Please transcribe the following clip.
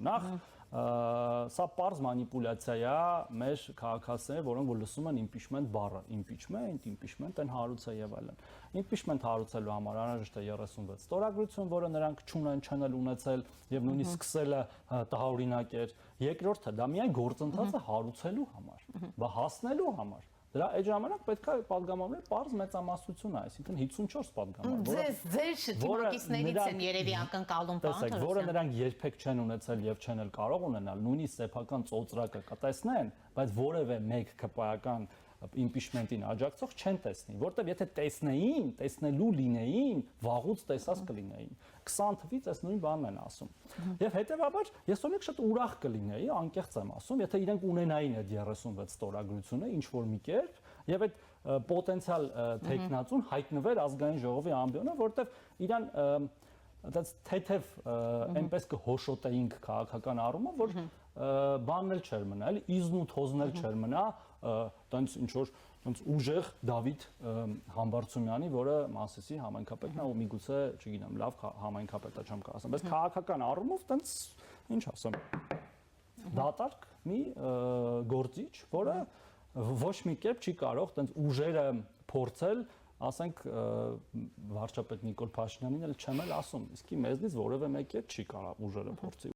Նախ սա պարզ մանիպուլյացիա է մեր քաղաքացիների, որոնք որ լսում են impeachment բառը, impeachment են հարուցը եւ այլն։ Impeachment հարուցելու համար անհրաժեշտ է 36 ստորագրություն, որը նրանք չեն ունեցել եւ նույնիսկ սկսելը տահաօրինակ էր։ Երկրորդը դա միայն գործընթացը հարուցելու համար, բա հասնելու համար։ Դրա այդ ժամանակ պետք է падգամավորել պարզ մեծամասնություն, այսինքն 54 падգամավոր, ձեր թիմակիցներից են երևի ակնկալում բան, որը նրանք երբեք չեն ունեցել եւ չեն էլ կարող ունենալ, նույնիսկ սեփական ծոծրակը կտեսնեն, բայց որևէ մեկ քպայական impeachment-ին աջակցող չեն տեսնի, որտեվ եթե տեսնեին, տեսնելու լինեին, վաղուց տեսած կլինեին։ 20 թվից այս նույն բանն են ասում։ Եվ հետեւաբար ես օրինակ շատ ուրախ կլինեի, անկեղծ եմ ասում, եթե իրենք ունենային այդ 36 ստորագրությունը ինչ որ մի կերպ, եւ այդ պոտենցիալ տեխնացուն հայտնվեր ազգային ժողովի ամբիոնը, որտեվ իրան այդպես թեթև այնպես կհոշոտեինք քաղաքական առումով, որ բանն էլ չէր մնա, էլի իզն ու թոզն էլ չէր մնա, տենց ինչ որ տենց ուժեղ Դավիթ Համբարձումյանի, որը Մանսեսի համայնքապետն է ու միգուցե, չգիտեմ, լավ համայնքապետ է, չեմ կարող ասեմ, բայց քաղաքական առումով տենց ինչ ասեմ, դատարկ մի գործիչ, որը ոչ մի կերպ չի կարող տենց ուժերը փորձել, ասենք վարչապետ Նիկոլ Փաշինյանին էլ չեմ էլ ասում, իսկի մեզնից որևէ մեկը չի կարող ուժերը փորձի